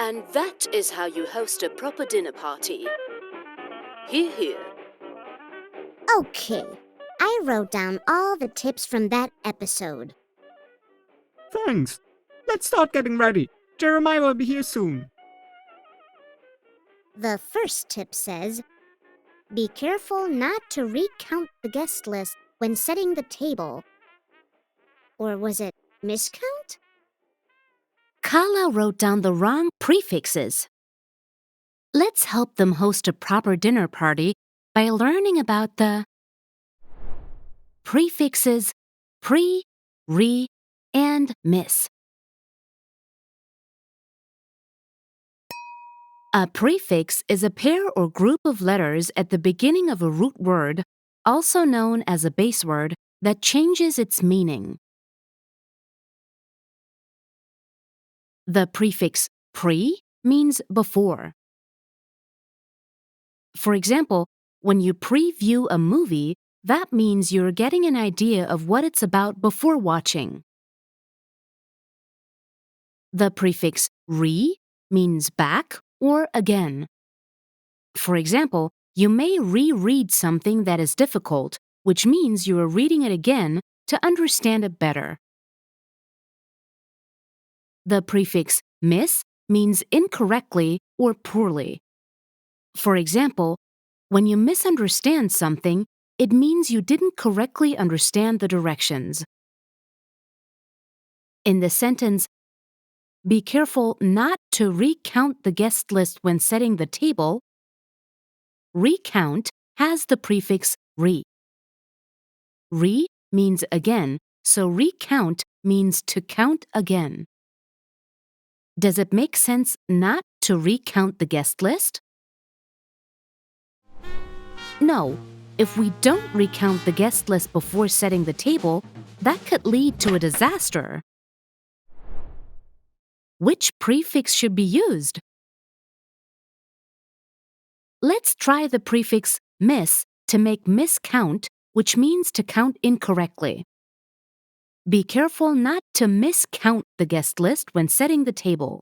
And that is how you host a proper dinner party. Hear, hear. Okay, I wrote down all the tips from that episode. Thanks. Let's start getting ready. Jeremiah will be here soon. The first tip says, be careful not to recount the guest list when setting the table. Or was it miscount? Kala wrote down the wrong prefixes. Let's help them host a proper dinner party by learning about the prefixes pre, re, and miss. A prefix is a pair or group of letters at the beginning of a root word, also known as a base word, that changes its meaning. The prefix pre means before. For example, when you preview a movie, that means you're getting an idea of what it's about before watching. The prefix re means back or again. For example, you may reread something that is difficult, which means you are reading it again to understand it better. The prefix miss means incorrectly or poorly. For example, when you misunderstand something, it means you didn't correctly understand the directions. In the sentence, be careful not to recount the guest list when setting the table, recount has the prefix re. Re means again, so recount means to count again. Does it make sense not to recount the guest list? No. If we don't recount the guest list before setting the table, that could lead to a disaster. Which prefix should be used? Let's try the prefix miss to make miscount, which means to count incorrectly. Be careful not to miscount the guest list when setting the table.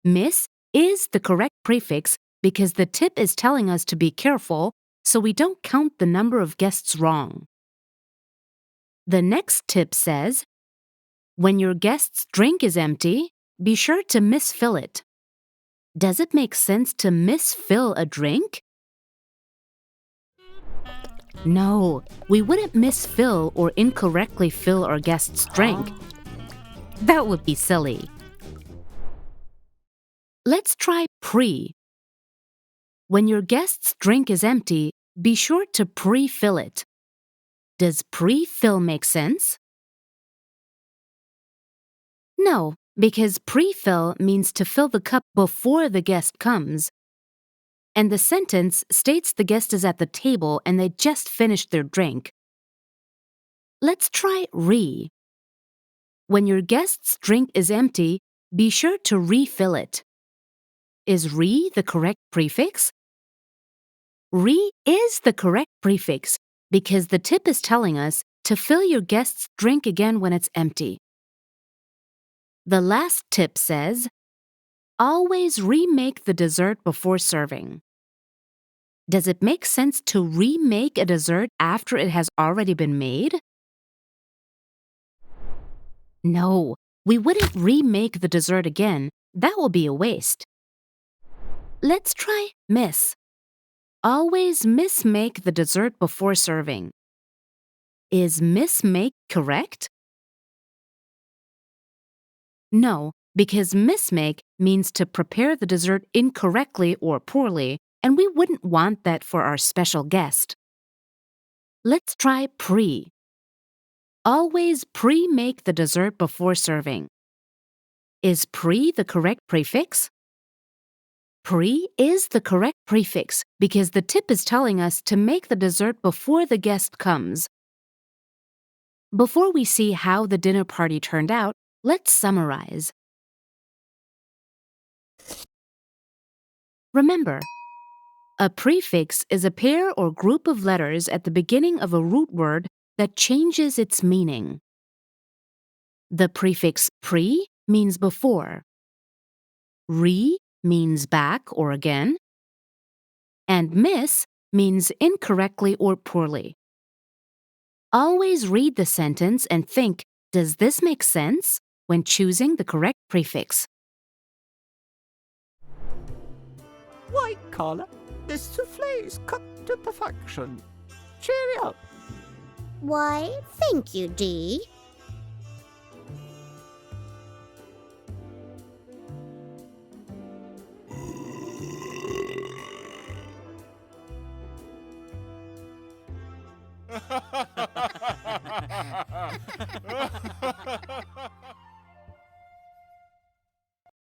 Miss is the correct prefix because the tip is telling us to be careful so we don't count the number of guests wrong. The next tip says, when your guest's drink is empty, be sure to misfill it. Does it make sense to misfill a drink? No, we wouldn't misfill or incorrectly fill our guest's drink. That would be silly. Let's try pre. When your guest's drink is empty, be sure to pre-fill it. Does pre-fill make sense? No, because pre-fill means to fill the cup before the guest comes. And the sentence states the guest is at the table and they just finished their drink. Let's try re. When your guest's drink is empty, be sure to refill it. Is re the correct prefix? Re is the correct prefix because the tip is telling us to fill your guest's drink again when it's empty. The last tip says, always remake the dessert before serving. Does it make sense to remake a dessert after it has already been made? No, we wouldn't remake the dessert again. That will be a waste. Let's try miss. Always mismake the dessert before serving. Is mismake correct? No, because mismake means to prepare the dessert incorrectly or poorly, and we wouldn't want that for our special guest. Let's try pre. Always pre-make the dessert before serving. Is pre the correct prefix? Pre is the correct prefix because the tip is telling us to make the dessert before the guest comes. Before we see how the dinner party turned out, let's summarize. Remember, a prefix is a pair or group of letters at the beginning of a root word that changes its meaning. The prefix pre means before. Re means back or again. And miss means incorrectly or poorly. Always read the sentence and think, does this make sense? When choosing the correct prefix. White collar, this souffle is cooked to perfection. Cheerio. Why, thank you, Dee.